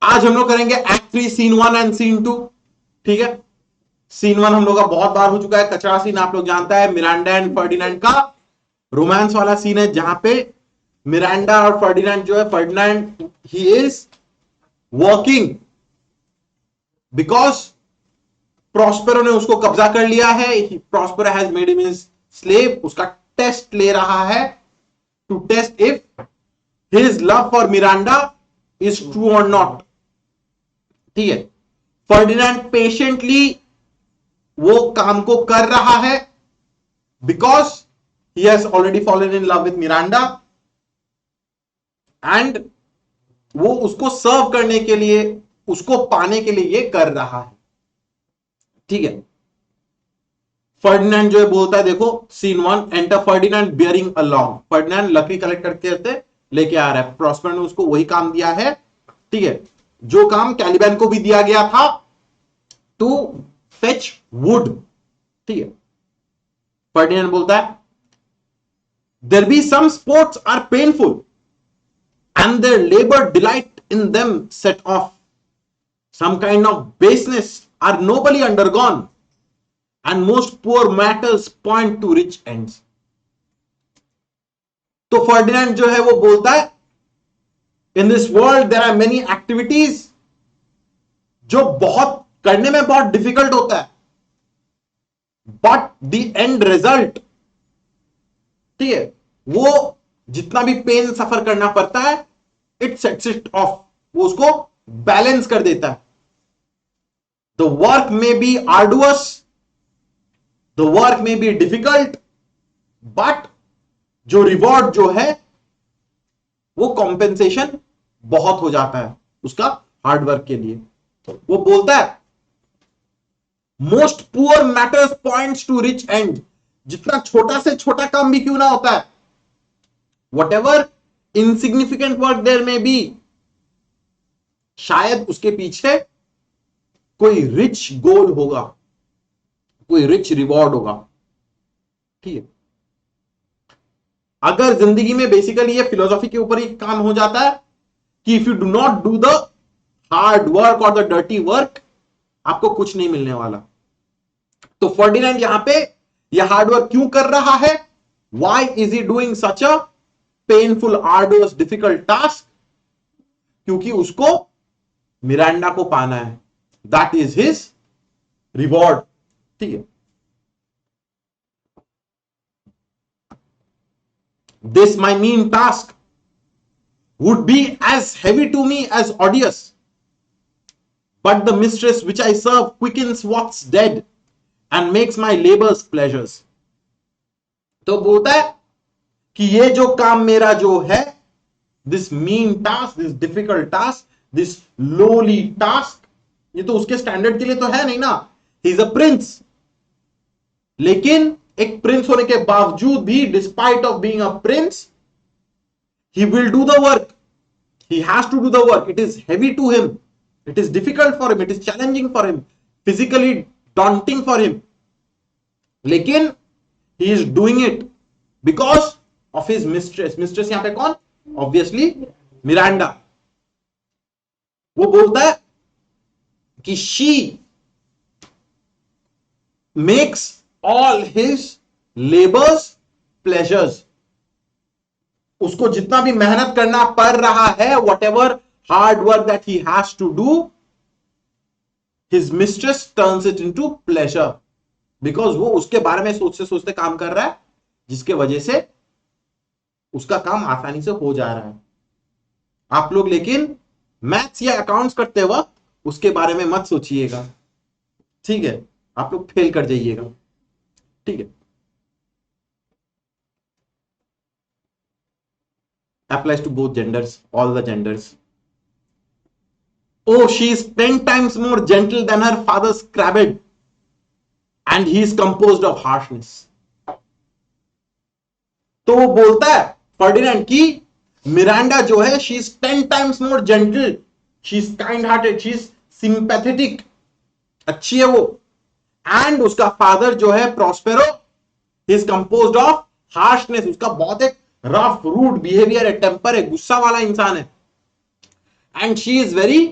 आज हम लोग करेंगे एक्ट 3 सीन 1 एंड सीन 2। ठीक है, सीन 1 हम लोग का बहुत बार हो चुका है, कचरा सीन आप लोग जानता है, मिरांडा एंड फर्डिनेंड का रोमांस वाला सीन है, जहां पे मिरांडा और फर्डिनेंड जो है, Ferdinand he is working because Prospero ने उसको कब्जा कर लिया है, Prospero has made him his slave, उसका टेस्ट ले रहा है to test if his love for Miranda is true और नॉट। ठीक है, फर्डिनेंड पेशेंटली वो काम को कर रहा है because he has already fallen in love with Miranda and वो उसको सर्व करने के लिए, उसको पाने के लिए ये कर रहा है। ठीक है, फर्डिनेंड जो है बोलता है, देखो scene 1, enter Ferdinand bearing a long, Ferdinand लकड़ी कलेक्ट करते लेके आ रहा है, प्रॉस्पेरो ने उसको वही काम दिया है। ठीक है, जो काम कैलिबैन को भी दिया गया था, टू फेच वुड। ठीक है, फर्डिनेंड बोलता है, there be some sports are painful and their labor delight in them set off. Some kind of baseness are nobly undergone, and most poor matters point to rich ends. तो Ferdinand जो है वो बोलता है, in this world there are many activities जो बहुत करने में बहुत डिफिकल्ट होता है, बट द एंड रिजल्ट, ठीक है, वो जितना भी पेन सफर करना पड़ता है, इट सेट्स इट ऑफ, वो उसको बैलेंस कर देता है। द वर्क में बी आर्डुअस, द वर्क में बी डिफिकल्ट, बट जो रिवॉर्ड जो है वो कॉम्पेंसेशन बहुत हो जाता है उसका हार्डवर्क के लिए। वो बोलता है, most poor matters points to rich end, जितना छोटा से छोटा काम भी क्यों ना होता है, whatever insignificant work there may be, शायद उसके पीछे कोई रिच गोल होगा, कोई रिच रिवॉर्ड होगा। ठीक है, अगर जिंदगी में बेसिकली ये फिलोसॉफी के ऊपर ही काम हो जाता है कि if you do not do the hard work और द डर्टी वर्क, आपको कुछ नहीं मिलने वाला। तो फर्डिनेंड यहां पे ये हार्ड वर्क क्यों कर रहा है? Why is he doing such a painful arduous difficult task? क्योंकि उसको मिरांडा को पाना है, दैट इज हिज रिवॉर्ड। ठीक है, this my mean task would be as heavy to me as odious, but the mistress which I serve quickens what's dead and makes my labours pleasures. तो बोलता है कि ये जो काम मेरा जो है, this mean task, this difficult task, this lolly task, ये तो उसके स्टैंडर्ड के लिए तो है नहीं ना, ही इज अ प्रिंस। लेकिन एक प्रिंस होने के बावजूद भी, despite of being a prince, he will do the work, he has to do the work, it is heavy to him, it is difficult for him, it is challenging for him, physically daunting for him, लेकिन he is doing it because of his mistress. Mistress यहां पे कौन? Obviously Miranda. वो बोलता है कि she makes all his labours pleasures, उसको जितना भी मेहनत करना पड़ रहा है, whatever hard work that he has to do, his mistress turns it into pleasure, because वो उसके बारे में सोचते सोचते काम कर रहा है, जिसके वजह से उसका काम आसानी से हो जा रहा है। आप लोग लेकिन मैथ्स या अकाउंट्स करते वक्त उसके बारे में मत सोचिएगा, ठीक है, आप लोग फेल कर जाइएगा। ठीक है, applies to both genders, all the genders. Oh, she is 10 times more gentle than her father's crabbed, and he is composed of harshness. तो वो बोलता है फर्डिनेंड की मिरांडा जो है, she is 10 times more gentle, she is kind hearted, she is sympathetic, अच्छी है वो, एंड उसका फादर जो है Prospero, he is composed of harshness, उसका बहुत एक रफ रूड बिहेवियर है, टेम्पर है, गुस्सा वाला इंसान है, and she is very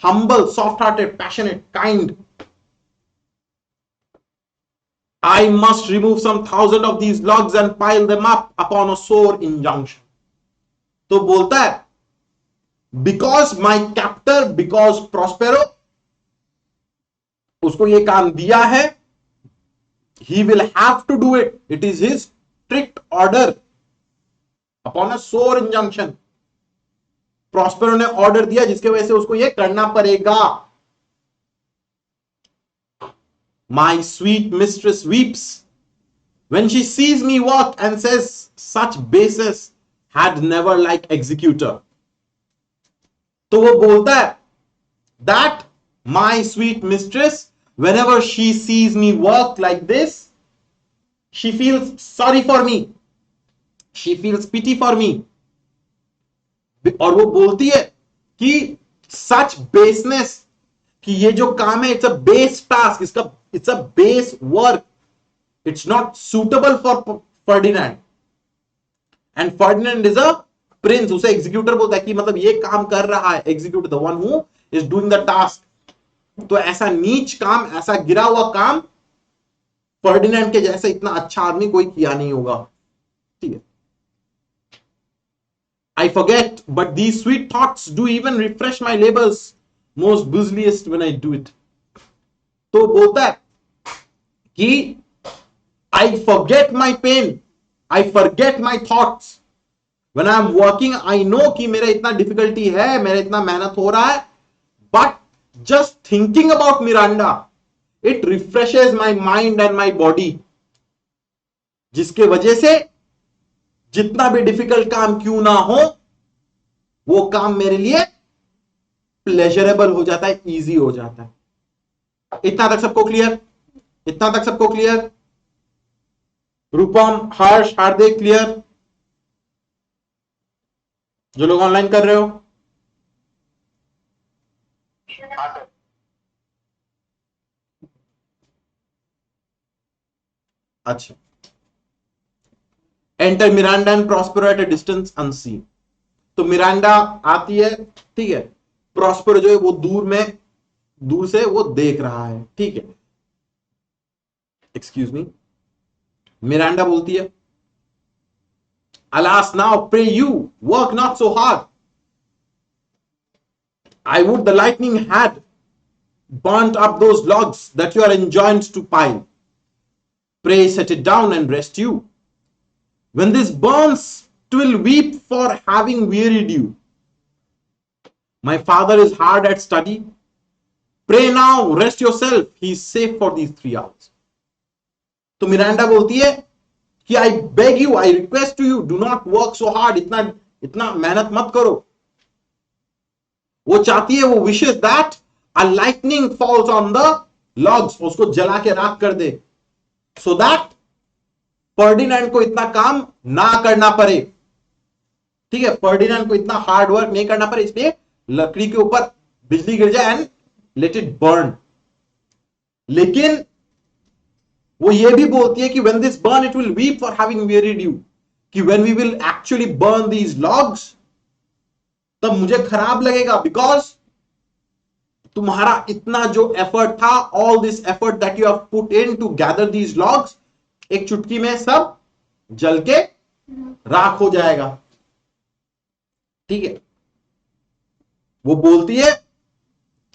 humble, soft-hearted, passionate, kind. I must remove some thousand of these logs and pile them up upon a sore injunction. तो बोलता है, because my captor, because Prospero, उसको ये काम दिया है, he will have to do it. It is his strict order upon a sore injunction. Prospero ने order दिया जिसके वजह से उसको ये करना पड़ेगा. My sweet mistress weeps when she sees me work and says, such baseness had never like executor. तो वो बोलता है that my sweet mistress, whenever she sees me work like this, she feels sorry for me, she feels pity for me. और वो बोलती है कि such baseness, कि ये जो काम है इट्स अ बेस टास्क, इसका it's a base work, it's not suitable for Ferdinand, and Ferdinand is a Prince. उसे एग्जीक्यूटर बोलता है कि मतलब ये काम कर रहा है, executor the one who is doing the task. तो ऐसा नीच काम, ऐसा गिरा हुआ काम फर्डिनेंड के जैसा इतना अच्छा आदमी कोई किया नहीं होगा. ठीक है. I forget, but these sweet thoughts do even refresh my labors most busiest when I do it. तो बोलता है कि I forget my pain, I forget my thoughts. When I am working, I know कि मेरा इतना difficulty है, मेरा इतना मेहनत हो रहा है, but just thinking about Miranda, it refreshes my mind and my body. जिसके वजह से जितना भी डिफिकल्ट काम क्यों ना हो, वो काम मेरे लिए प्लेजरेबल हो जाता है, इजी हो जाता है. इतना तक सबको क्लियर? इतना तक सबको क्लियर? रूपम, हर्ष, हार्दिक क्लियर? जो लोग ऑनलाइन कर रहे हो? अच्छा. Enter Miranda and Prospero at a distance unseen. तो मिरांडा आती है, ठीक है. प्रॉस्पेरो जो है वो दूर से वो देख रहा है. ठीक है. एक्सक्यूज मी. मिरांडा बोलती है, Alas, now pray you, work not so hard. I would the lightning had burnt up those logs that you are enjoined to pile. Pray set it down and rest you. When this burns, 'twill weep for having wearied you. My father is hard at study. Pray now, rest yourself. He is safe for these 3 hours. तो Miranda बोलती है कि I beg you, I request to you, do not work so hard. इतना मेहनत मत करो. वो चाहती है, वो wishes that a lightning falls on the logs, उसको जला के राख कर दे, so that फर्डिनेंड को इतना काम ना करना पड़े. ठीक है. फर्डिनेंड को इतना हार्ड वर्क नहीं करना पड़े, इसलिए लकड़ी के ऊपर बिजली गिर जाए एंड लेट इट बर्न. लेकिन वो ये भी बोलती है कि when this burn it will weep for having wearied you, कि when we will actually burn these logs, तब मुझे खराब लगेगा, बिकॉज तुम्हारा इतना जो एफर्ट था, all this effort that you have put in to gather these logs, एक चुटकी में सब जल के राख हो जाएगा. ठीक है. वो बोलती है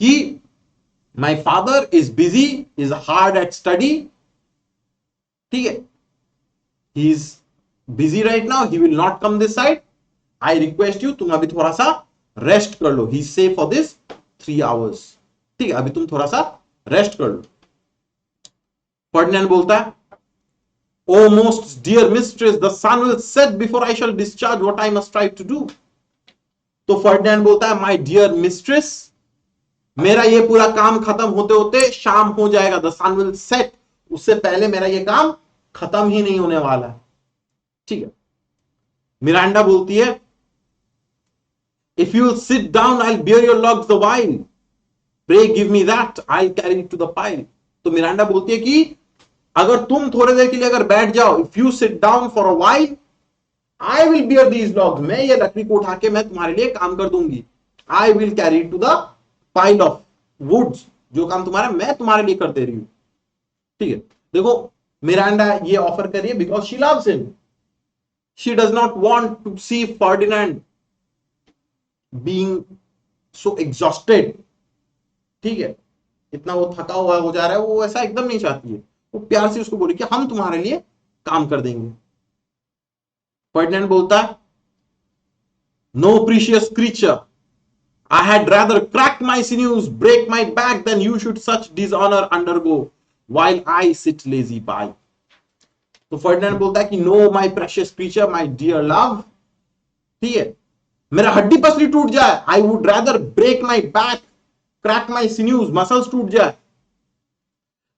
कि my father is busy, is hard at study. ठीक है. He is busy right now, he will not come this side. I request you, तुम अभी थोड़ा सा रेस्ट कर लो. He is safe for this 3 hours. ठीक है. अभी तुम थोड़ा सा रेस्ट कर लो. फर्डिनेंड बोलता है, O most dear mistress, the sun will set before I shall discharge what I must strive to do. तो फर्डिनेंड बोलता है, my dear mistress, मेरा ये पूरा काम खत्म होते होते शाम हो जाएगा. The sun will set, उससे पहले मेरा ये काम खत्म ही नहीं होने वाला है. ठीक है. मिरांडा बोलती है, if you will sit down, I'll bear your logs the while. Pray give me that, I'll carry it to the pile. तो मिरांडा बोलती है कि अगर तुम थोड़ी देर के लिए अगर बैठ जाओ, if you sit down for a while, I will bear these logs. मैं ये लकड़ी को उठा के मैं तुम्हारे लिए काम कर दूंगी. I will carry it to the pile of woods, जो काम तुम्हारा मैं तुम्हारे लिए कर दे रही हूं। ठीक है, देखो मिरांडा ये ऑफर कर रही है because she loves him, she does not want to see Ferdinand being so exhausted. ठीक है, इतना वो थका हुआ हो जा रहा है, वो ऐसा एकदम नहीं चाहती है, वो प्यार से उसको बोली कि हम तुम्हारे लिए काम कर देंगे। फर्डिनेंड बोलता है, no precious creature, I had rather crack my sinews, break my back than you should such dishonor undergo while I sit lazy by. तो फर्डिनेंड बोलता है कि no my precious creature, my dear love, ठीक है, मेरा हड्डी पसली टूट जाए, I would rather break my back, crack my sinews, muscles टूट जाए,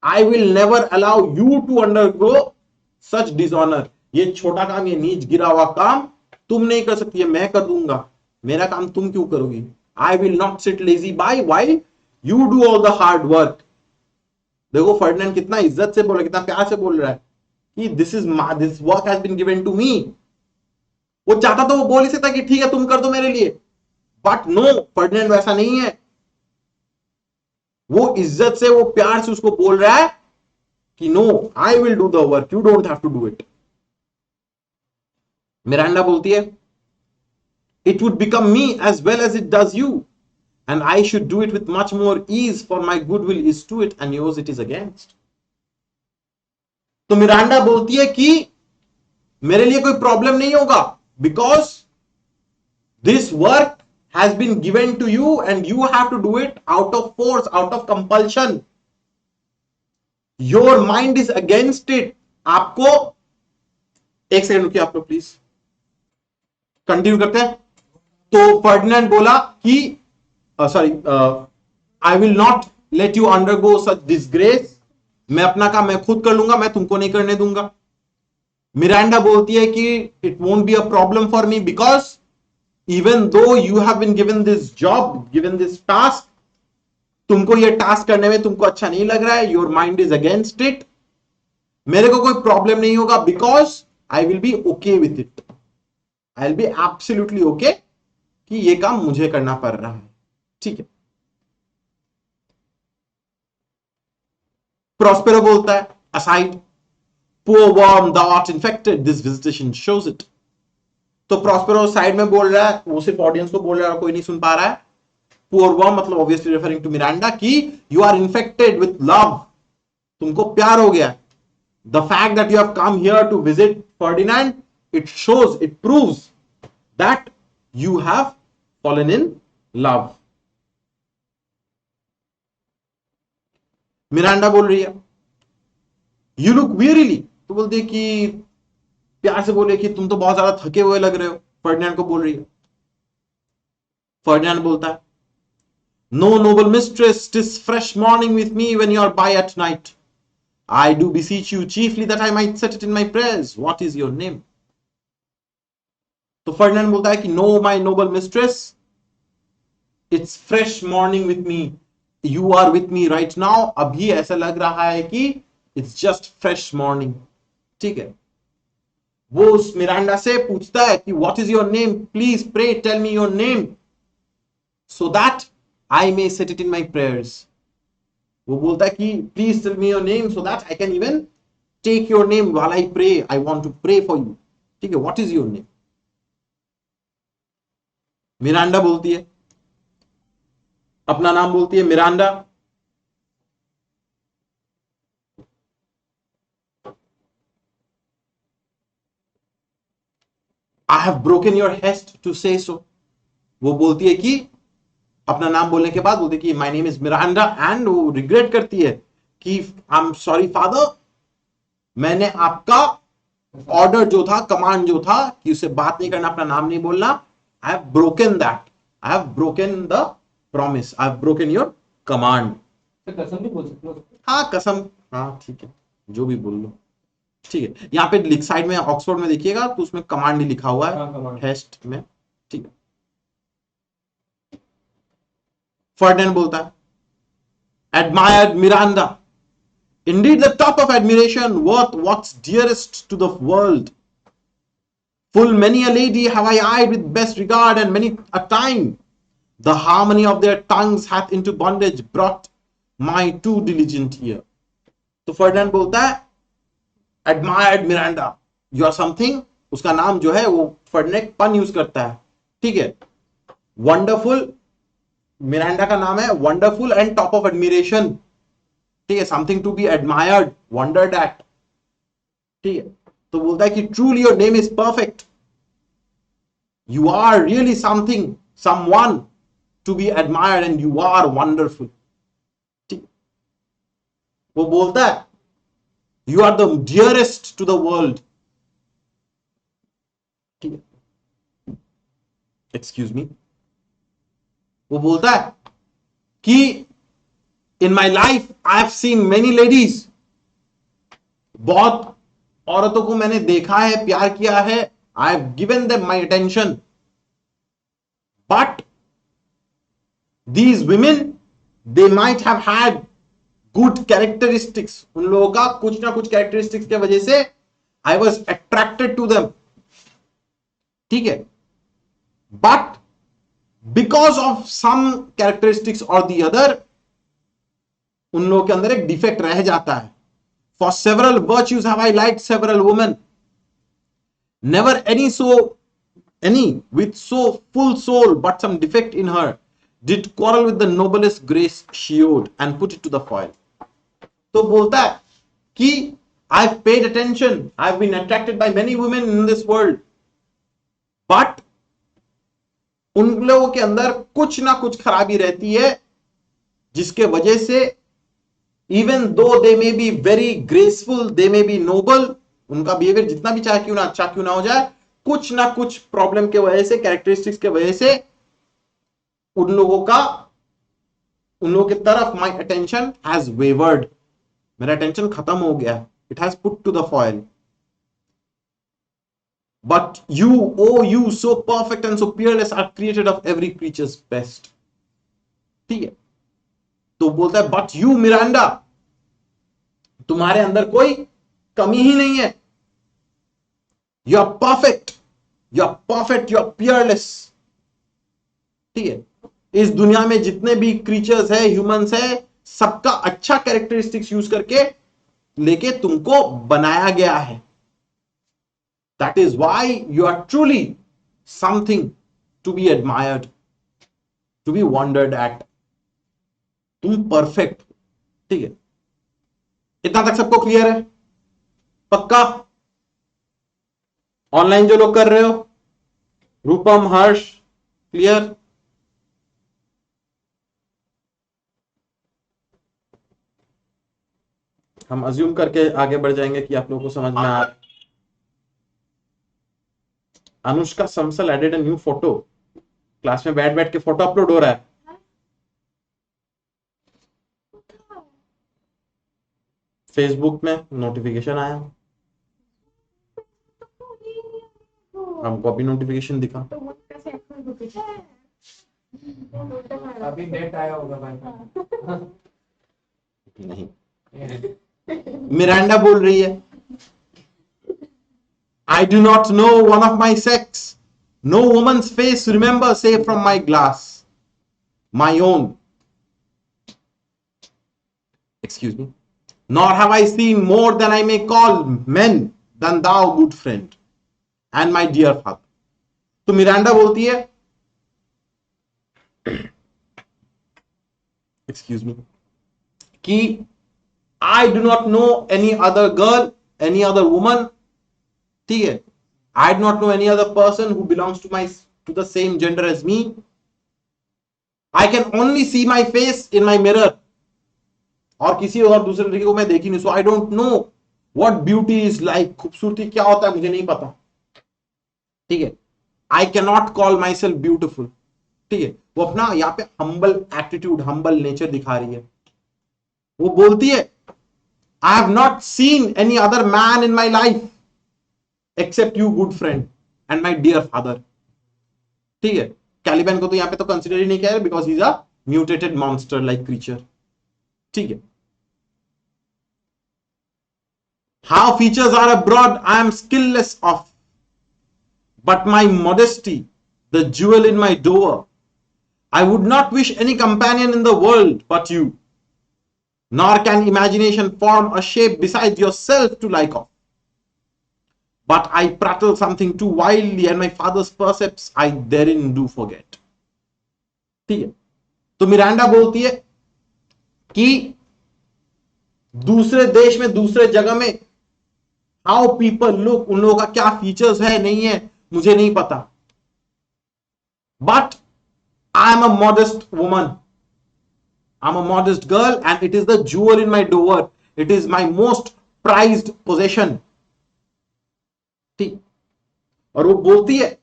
I will never allow you to undergo such dishonour. ये छोटा काम, ये नीच गिरा हुआ काम तुम नहीं कर सकती है, मैं कर दूंगा, मेरा काम तुम क्यों करोगी। I will not sit lazy by while you do all the hard work. देखो फर्डिनेंड कितना इज्जत से बोल रहा है, कितना प्यार से बोल रहा है कि this work has been given to me. वो चाहता तो वो बोल ही सकता कि ठीक है तुम कर दो मेरे लिए, बट नो, फर्डिनेंड वैसा नहीं है। वो इज्जत से, वो प्यार से उसको बोल रहा है कि no, I will do the work, you don't have to do it. Miranda बोलती है, it would become me as well as it does you, and I should do it with much more ease, for my goodwill is to it and yours it is against. तो Miranda बोलती है कि मेरे लिए कोई problem नहीं होगा, because this work has been given to you and you have to do it out of force, out of compulsion. Your mind is against it. आपको एक सेकंड रुकिए आप लोग प्लीज, कंटिन्यू करते हैं। तो फर्डिनेंड बोला कि sorry, I will not let you undergo such disgrace, मैं अपना काम मैं खुद कर लूंगा, मैं तुमको नहीं करने दूंगा। मिरांडा बोलती है कि it won't be a problem for me, because even though you have been given this job, given this task, तुमको ये टास्क करने में तुमको अच्छा नहीं लग रहा है, your mind is against it, मेरे को कोई प्रॉब्लम नहीं होगा, because I will be okay with it, I will be absolutely okay कि ये काम मुझे करना पड़ रहा है। ठीक है, प्रॉस्पेरो बोलता है, aside poor worm thou art infected, this visitation shows it। तो प्रॉस्पेरो साइड में बोल रहा है, वो सिर्फ ऑडियंस को बोल रहा है, कोई नहीं सुन पा रहा है। पुअर वर्म मतलब ऑब्वियसली रेफरिंग टू मिरांडा कि you are infected with love, तुमको प्यार हो गया। The fact that you have come here to visit Ferdinand, it shows, it proves that you have fallen in love. Miranda बोल रही है, you look वीरीली, तो बोलती है कि प्यार से बोले कि तुम तो बहुत ज्यादा थके हुए लग रहे हो, फर्डिनेंड को बोल रही है। फर्डिनेंड बोलता है, no Nobel mistress, TISS fresh morning with me when you are by at night, I do beseech you chiefly that I might set it in my prayers, what is your name। तो Ferdinand बोलता है कि no my noble mistress, it's fresh morning with me, you are with me right now, अभी ऐसा लग रहा है कि इट्स जस्ट फ्रेश मॉर्निंग। ठीक है, वो उस मिरांडा से पूछता है कि what is your name, please pray tell me your name so that I may set it in my prayers. वो बोलता है कि please tell me your name so that I can even take your name while I pray, I want to pray for you. ठीक है, what is your name. Miranda बोलती है, अपना नाम बोलती है Miranda. I have broken your hest to say so। वो बोलती है कि अपना नाम बोलने के बाद बोलती है कि my name is Miranda, and वो रिग्रेट करती है कि आई एम सॉरी फादर, मैंने आपका ऑर्डर जो था, कमांड जो था कि उसे बात नहीं करना, अपना नाम नहीं बोलना, I have broken that, I have broken the promise, I have broken your command. कसम भी बोल सकते हो। हाँ कसम, हाँ ठीक है, जो भी बोल लो। ठीक है, यहाँ पे साइड में ऑक्सफोर्ड में देखिएगा तो उसमें कमांड नहीं लिखा हुआ है, हेस्ट में। ठीक है, फर्डिनेंड बोलता है, admired Miranda, indeed the top of admiration, worth what's dearest to the world, full many a lady have I eyed with best regard, and many a time The harmony of their tongues hath into bondage brought my too diligent ear. तो Ferdinand बोलता है admired Miranda, you are something, उसका नाम जो है वो Ferdinand पन use करता है, ठीक है। वंडरफुल, मिरांडा का नाम है wonderful and top of admiration, ठीक है, something to be admired, wondered at, ठीक है। तो बोलता है कि truly your name is perfect, you are really something, someone to be admired and you are wonderful, ठीक। वो बोलता है you are the dearest to the world, ठीक है, एक्सक्यूज मी। वो बोलता है कि in my life I have seen many ladies, बहुत औरतों को मैंने देखा है, प्यार किया है, I have given them my attention, but these women they might have had good characteristics, उन लोगों का कुछ ना कुछ कैरेक्टरिस्टिक्स के वजह से I was attracted to them, ठीक है, but because of some characteristics और दी अदर, उन लोगों के अंदर एक डिफेक्ट रह जाता है। For several virtues have I liked several women, never any with so full soul but some defect in her did quarrel with the noblest grace she owed and put it to the foil. तो बोलता है कि I've paid attention, I've been attracted by many women in this world, but उन लोगों के अंदर कुछ ना कुछ खराबी रहती है जिसके वजह से even though they may be very graceful, they may be noble, उनका बिहेवियर जितना भी चाहे क्यों ना अच्छा क्यों ना हो जाए, कुछ ना कुछ प्रॉब्लम के वजह से, कैरेक्टरिस्टिक्स के वजह से उन लोगों की तरफ माई अटेंशन हैज वेवर्ड, मेरा अटेंशन खत्म हो गया, it has put to the foil. But you, O you so perfect and so peerless are created of every creature's best, ठीक है। तो बोलता है बट यू मिरांडा, तुम्हारे अंदर कोई कमी ही नहीं है, you are perfect, you are perfect, you are peerless, ठीक है। इस दुनिया में जितने भी क्रीचर्स है, ह्यूमंस है, सबका अच्छा कैरेक्टरिस्टिक्स यूज करके लेके तुमको बनाया गया है। That is why you are truly something to be admired, to be wondered at, तुम परफेक्ट, ठीक है। इतना तक सबको क्लियर है? पक्का? ऑनलाइन जो लोग कर रहे हो, रूपम, हर्ष, क्लियर? हम अज्यूम करके आगे बढ़ जाएंगे कि आप लोगों को समझ में आ। अनुष्का समसल added a new photo, class में बैठ बैठ के फोटो अपलोड हो रहा है। फेसबुक में नोटिफिकेशन आया, हमको अभी नोटिफिकेशन दिखा। अभी नेट आया होगा भाई। नहीं, मिरांडा बोल रही है, I do not know one of my sex, no woman's face remember save from my glass, my own, excuse me, nor have I seen more than I may call men than thou good friend and my dear father. तो Miranda बोलती है, excuse me, कि I do not know any other girl, any other woman, ठीक है, I do not know any other person who belongs to the same gender as me. I can only see my face in my mirror, और किसी और दूसरे लड़के को मैं देखी नहीं, so I don't know what beauty is like, खूबसूरती क्या होता है मुझे नहीं पता, ठीक है। I cannot call myself beautiful, ठीक है। वो अपना यहाँ पे humble attitude, humble nature दिखा रही है। वो बोलती है I have not seen any other man in my life except you good friend and my dear father, ठीक है। कैलिबन को तो यहाँ पे तो कंसिडर ही नहीं किया है because he is a mutated monster like creature, ठीक है। How features are abroad I am skillless of, but my modesty, the jewel in my door, I would not wish any companion in the world but you, nor can imagination form a shape besides yourself to like of. But I prattle something too wildly, and my father's precepts I therein do forget. ठीक है, तो Miranda बोलती है कि दूसरे देश में, दूसरे जगह में हाउ पीपल लुक, उन लोगों का क्या फीचर्स है नहीं है मुझे नहीं पता, but I am a modest woman, I am a modest girl, and it is the jewel in my dower, it is my most prized possession. ठीक, और वो बोलती है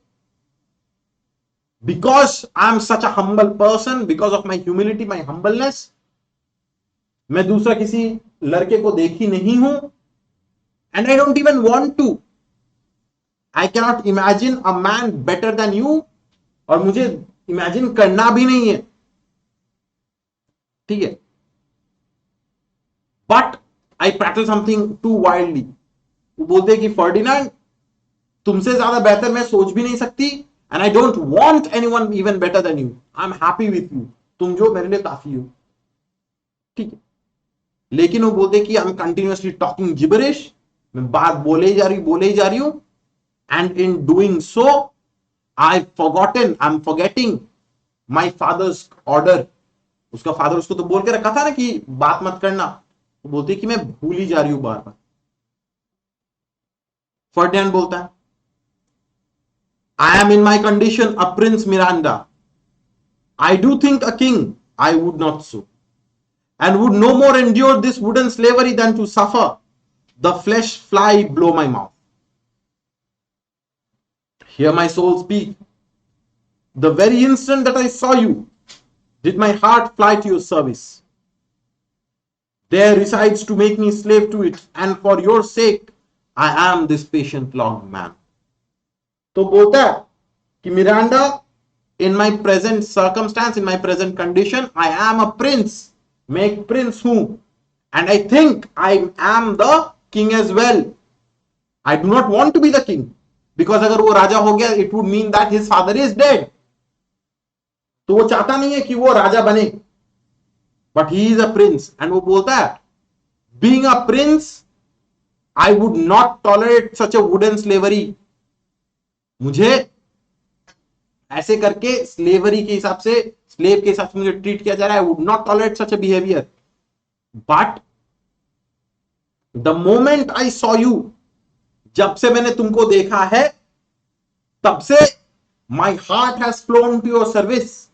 because I am such a humble person, because of my humility, my humbleness, मैं दूसरा किसी लड़के को देखी नहीं हूं, and I don't even want to, I cannot imagine a man better than you, और मुझे इमेजिन करना भी नहीं है. ठीक है, but I practise something too wildly. वो बोलते हैं कि फर्डिनेंड, तुमसे ज्यादा बेहतर मैं सोच भी नहीं सकती, and I don't want anyone even better than you, I am happy with you, तुम जो मेरे लिए काफी हो. ठीक है, लेकिन वो बोलते कि आई एम कंटिन्यूअसली टॉकिंग जिबरिश, मैं बात बोले ही जा रही हूं, and in doing so I forgotten, I am forgetting my father's order. उसका फादर उसको तो बोल के रखा था ना कि बात मत करना, वो बोलते कि मैं भूल ही जा रही हूं बार बार. फर्डिनेंड बोलता है I M in my condition a prince Miranda, I do think a king, I would not so, and would no more endure this wooden slavery than to suffer the flesh fly below my mouth. Hear my soul speak. The very instant that I saw you, did my heart fly to your service. There resides to make me slave to it, and for your sake, I am this patient long man. तो बोलता है कि Miranda, in my present circumstance, in my present condition, I am a prince. मैं एक prince हूं, and I think I am the king as well. I do not want to be the king, because अगर वो राजा हो गया it would mean that his father is dead. तो वो चाहता नहीं है कि वो राजा बने, but he is a prince. And वो बोलता है being a prince I would not tolerate such a wooden slavery. मुझे ऐसे करके स्लेवरी के हिसाब से, स्लेव के हिसाब से मुझे ट्रीट किया जा रहा है. I would not tolerate such a behaviour. But the moment I saw you, जब से मैंने तुमको देखा है तब से my heart has flown to your service.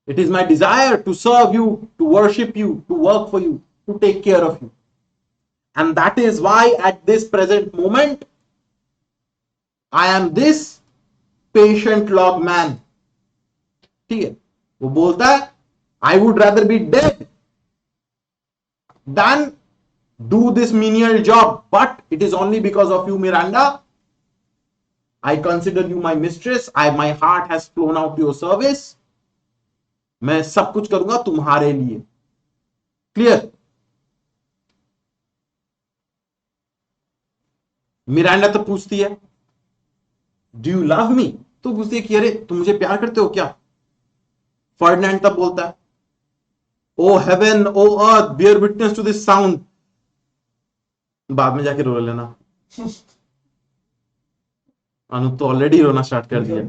It is my desire to serve you, to worship you, to work for you, to take care of you. And that is why at this present moment I am this patient log man. ठीक है, वो बोलता है I would rather be dead than do this menial job, but it is only because of you Miranda. I consider you my mistress, my heart has flown out your service. मैं सब कुछ करूंगा तुम्हारे लिए. क्लियर? मिरांडा तो पूछती है do you love me, तो पूछती है कि अरे तुम मुझे प्यार करते हो क्या. फर्डिनेंड तब बोलता है O heaven O earth bear witness to this sound. बाद में जाके रो लेना. अनु तो ऑलरेडी रोना स्टार्ट कर दिया.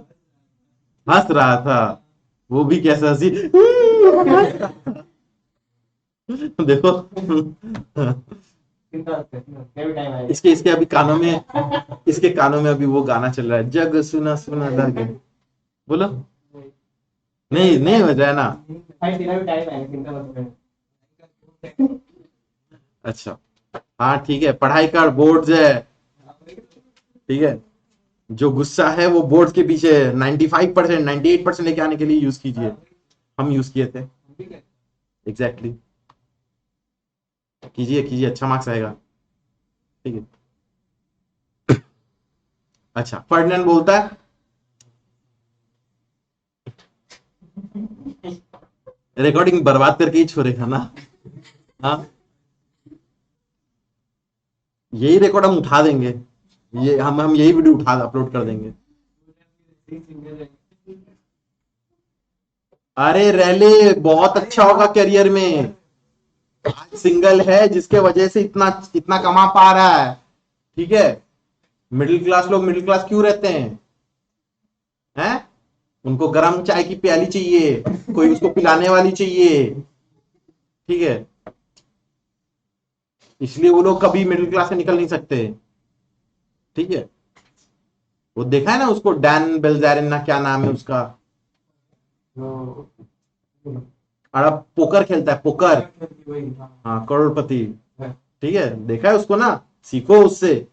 हंस रहा था वो भी, कैसा हंसी. देखो इसके इसके अभी कानों में, इसके कानों में अभी वो गाना चल रहा है, जग सुना सुना लगे. बोलो. नहीं नहीं हो जाए ना. अच्छा हाँ ठीक है, पढ़ाई कर, बोर्ड्स है. ठीक है, जो गुस्सा है वो बोर्ड के पीछे 95% 98% लेके आने के लिए यूज कीजिए. हम यूज किए थे. एग्जैक्टली कीजिए कीजिए, अच्छा मार्क्स आएगा. ठीक है. अच्छा, फर्डिनेंड बोलता है रिकॉर्डिंग बर्बाद करके ही छोड़ेगा ना. हाँ, यही रिकॉर्ड हम उठा देंगे, ये हम यही वीडियो उठा अपलोड कर देंगे. अरे रैले बहुत अच्छा होगा करियर में। आज सिंगल है जिसके वजह से इतना इतना कमा पा रहा है। ठीक है, मिडिल क्लास लोग मिडिल क्लास क्यों रहते हैं? उनको गर्म चाय की प्याली चाहिए, कोई उसको पिलाने वाली चाहिए। ठीक है, इसलिए वो लोग कभी मिडिल क्लास से निकल नहीं सकते। ठीक है, वो देखा है ना उसको, डैन बेल्जेरिन ना क्या नाम है उसका, तो अरे पोकर खेलता है, पोकर। वही, हाँ, करोड़पति। हाँ। ठीक है, देखा है उसको ना, सीखो उससे,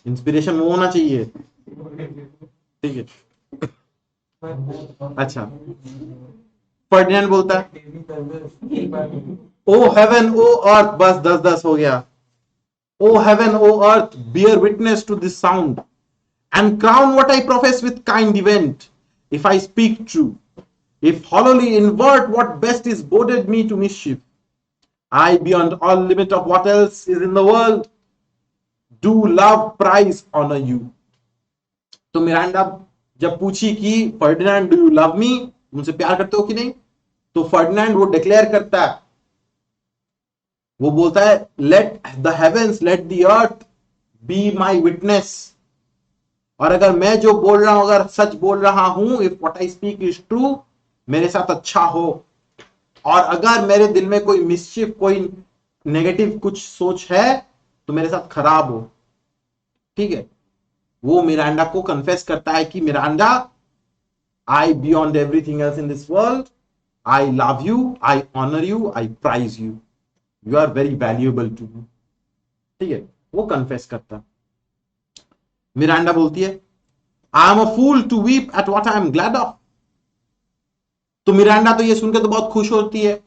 इंस्पिरेशन वो होना चाहिए। ठीक है, अच्छा। फर्डिनेंड बोलता है, ओ हेवन ओ अर्थ, बस 10-10 हो गया। O heaven O earth bear witness to this sound and crown what I profess with kind event. If I speak true, if hollowly invert what best is boded me to mischief, I beyond all limit of what else is in the world, do love, prize, honor you. तो Miranda जब पूछी कि Ferdinand do you love me, मुझसे प्यार करते हो कि नहीं, तो फर्डिनेंड वो डिक्लेयर करता है, वो बोलता है let the heavens let the earth be my witness. और अगर मैं जो बोल रहा हूं अगर सच बोल रहा हूं, if what I speak is true, मेरे साथ अच्छा हो। और अगर मेरे दिल में कोई मिस्चिफ, कोई नेगेटिव कुछ सोच है, तो मेरे साथ खराब हो। ठीक है, वो मिरांडा को कन्फेस करता है कि Miranda, I beyond everything else in this world, I love you, I honour you, I prize you, you are very valuable to me. ठीक है, वो कन्फेस करता है। मिरांडा बोलती है, I am a fool to weep at what I am glad of. तो Miranda तो ये सुनकर तो बहुत खुश होती है,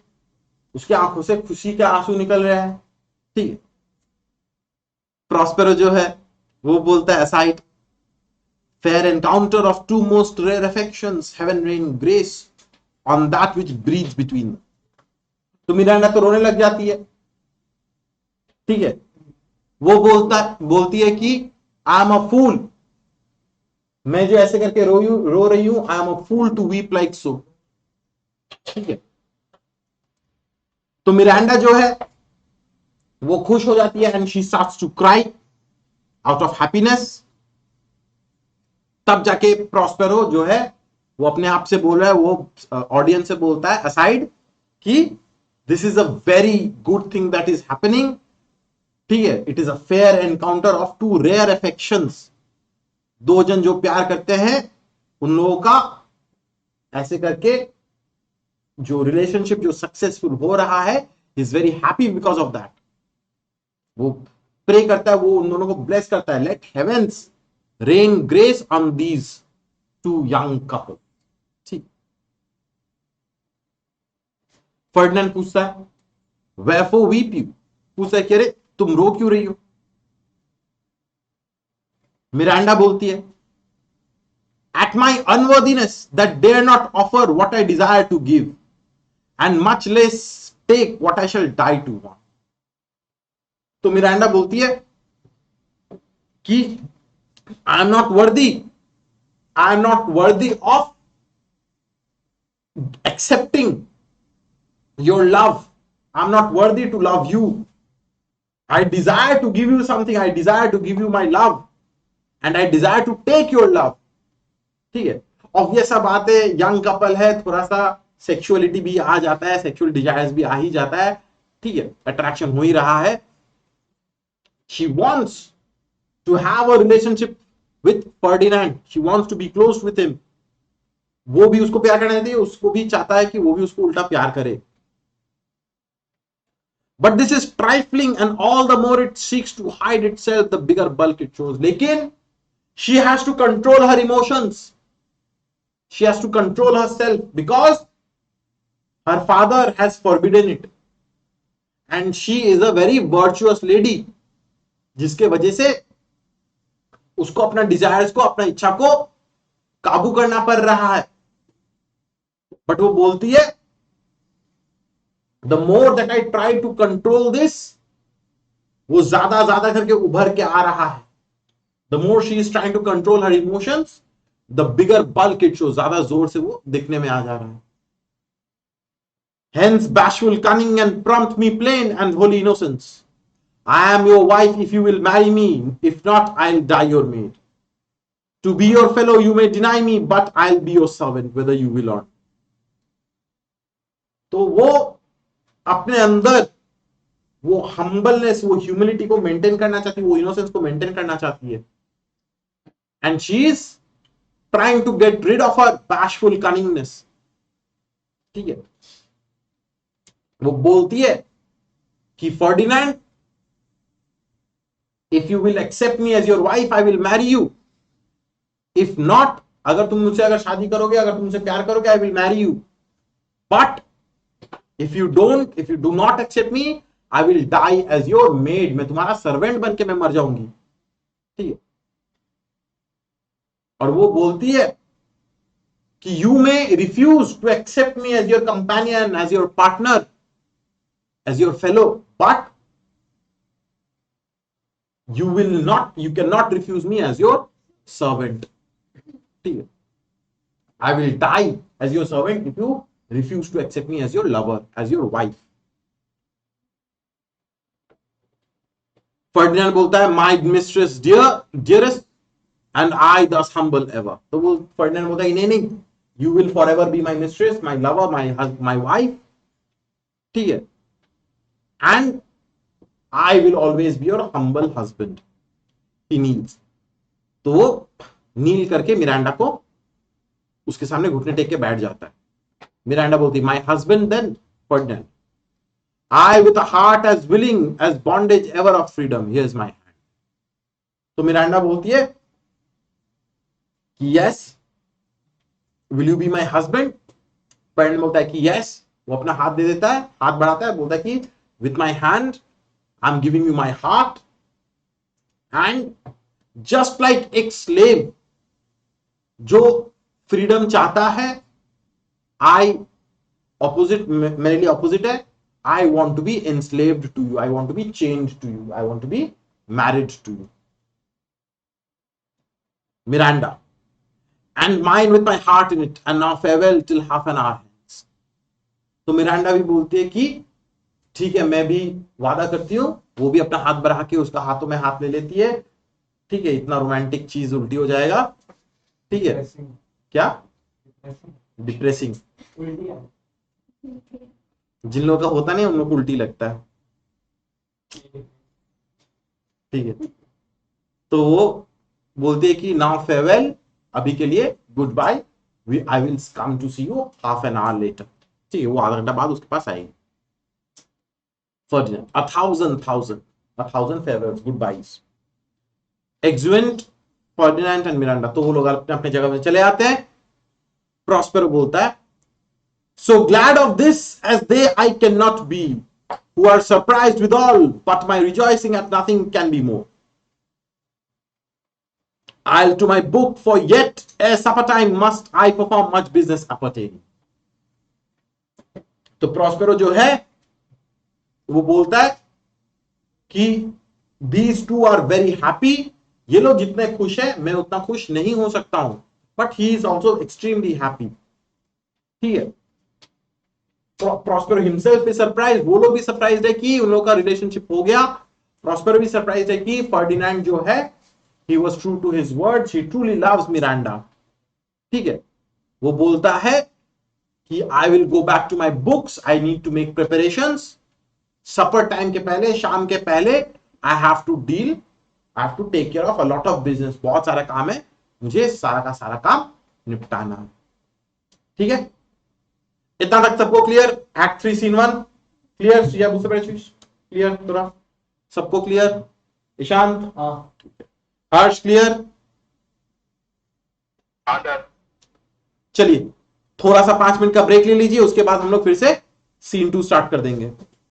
उसकी आंखों से खुशी के आंसू निकल रहे हैं। ठीक है, प्रॉस्पेरो जो है वो बोलता है, aside fair encounter of two most rare affections, heaven rain grace on that which breathes between. तो मिरांडा तो रोने लग जाती है। ठीक है, वो बोलती है कि आई एम अ फूल, मैं जो ऐसे करके रो रही हूं, I am a fool to weep like so. ठीक है, तो मिरांडा जो है वो खुश हो जाती है and she starts to cry out of happiness. तब जाके प्रॉस्पेरो जो है वो अपने आप से बोल रहा है, वो ऑडियंस से बोलता है असाइड कि this is a very good thing that is happening. ठीक है, it is a fair encounter of two rare affections, दो जन जो प्यार करते हैं उन लोगों का ऐसे करके जो रिलेशनशिप जो सक्सेसफुल हो रहा है, is very happy because of that. वो प्रे करता है, वो उन दोनों को ब्लेस करता है, let heavens rain grace on these two young couple. ठीक, फर्डिनेंड पूछता है, वेफो वीप यू, पूछता है कि अरे तुम रो क्यों रही हो? मिरांडा बोलती है, at my unworthiness that dare not offer what I desire to give and much less take what I shall die to want. तो मिरांडा बोलती है कि I am not worthy, I am not worthy of accepting your love, I'm not worthy to love you, I desire to give you something, I desire to give you my love and I desire to take your love। ठीक है, obvious सा बात है, young couple है, थोड़ा सा sexuality भी आ जाता है, सेक्सुअल डिजायर्स भी आ ही जाता है। ठीक है, अट्रैक्शन हो ही रहा है। She wants to have a relationship with Ferdinand, she wants to be close with him, वो भी उसको प्यार करने देती है, उसको भी चाहता है कि वो भी उसको उल्टा प्यार करे। But this is trifling and all the more it seeks to hide itself the bigger bulk it shows। लेकिन she has to control her emotions, she has to control herself because her father has forbidden it and she is a very virtuous lady, जिसके वजह से उसको अपना desires को, अपना इच्छा को काबू करना पड़ रहा है। बट वो बोलती है, the more that I try to control this, वो ज्यादा ज्यादा करके उभर के आ रहा है। The more she is trying to control her emotions, the bigger bulk it show, ज्यादा जोर से वो दिखने में आ जा रहा है। Hence bashful cunning and prompt me plain and holy innocence. I am your wife if you will marry me, if not I'll die your maid. To be your fellow you may deny me, but I'll be your servant whether you will or not. तो वो अपने अंदर वो humbleness, वो humility को maintain करना चाहती है, वो इनोसेंस को मेंटेन करना चाहती है. And she is trying to get rid of her bashful cunningness. ठीक है, वो बोलती है कि Ferdinand, if you will accept me as your wife I will marry you, if not, अगर तुम मुझसे अगर शादी करोगे, अगर तुम मुझसे प्यार करोगे, I will marry you, but if you do not accept me I will die as your maid. मैं तुम्हारा सर्वेंट बन के मैं मर जाऊंगी. ठीक है, और वो बोलती है कि you may refuse to accept me as your companion, as your partner, as your fellow, but you cannot refuse me as your servant. ठीक है, I will die as your servant if you refuse to accept me as your lover, as your wife. Ferdinand बोलता है my mistress dearest and I thus humble ever. तो वो Ferdinand बोलता है नहीं, you will forever be my mistress, my lover, my wife. ठीक है, and I will always be your humble husband. He kneels. तो वो नील करके मिरांडा को उसके सामने घुटने टेक के बैठ जाता है. मिरांडा बोलती है, my husband then, Ferdinand, I with a heart as willing as bondage ever of freedom, here's my hand. तो मिरांडा बोलती है कि yes, will you be my husband? Ferdinand बोलता है कि yes. वो अपना हाथ दे देता है, हाथ बढ़ाता है, बोलता है कि with my hand I'm giving you my heart. And just like एक slave जो फ्रीडम चाहता है, मेरे लिए ऑपोजिट है, I want to be enslaved to you, I want to be chained to you, I want to be married to you. Miranda, and mine with my heart in it, and now farewell till half an hour hence. तो Miranda भी बोलती है कि ठीक है, मैं भी वादा करती हूँ. वो भी अपना हाथ बढ़ा के उसका हाथों में हाथ ले लेती है. ठीक है, इतना रोमांटिक चीज उल्टी हो जाएगा. ठीक है, क्या डिप्रेसिंग, जिन लोगों का होता नहीं उन लोगों को उल्टी लगता है. ठीक है, तो वो बोलती है कि नाउ फेयरवेल, अभी के लिए goodbye, I will come to see you half an hour later. ठीक है, वो आधा घंटा बाद उसके पास आएगी. Ferdinand, a thousand farewells, goodbyes. Exeunt Ferdinand and Miranda. तो वो लोग अपने अपने जगह पे चले आते हैं. Prospero बोलता है, so glad of this as they I cannot be, who are surprised with all, but my rejoicing at nothing can be more. I'll to my book, for yet ere supper time must I perform much business appertaining. तो Prospero जो है वो बोलता है कि these two are very happy. ये लोग जितने खुश है मैं उतना खुश नहीं हो सकता हूं, but he is also extremely happy. ठीक है, Prospero himself is surprised. वो लोग भी सरप्राइज्ड है कि उन लोगों का रिलेशनशिप हो गया. Prospero भी सरप्राइज्ड है कि फर्डिनैंड जो है he was true to his words, he truly loves Miranda. ठीक है, वो बोलता है कि I will go back to my books, I need to make preparations. Supper time के पहले, शाम के पहले, I have to take care of a lot of business. बहुत सारा काम है, मुझे सारा का सारा काम निपटाना है. ठीक है, इतना तक सबको clear? Act 3 scene 1 clear? Clear? थोड़ा सबको क्लियर? ईशांत, हर्ष क्लियर? चलिए थोड़ा सा 5 मिनट का ब्रेक ले लीजिए, उसके बाद हम लोग फिर से सीन 2 स्टार्ट कर देंगे.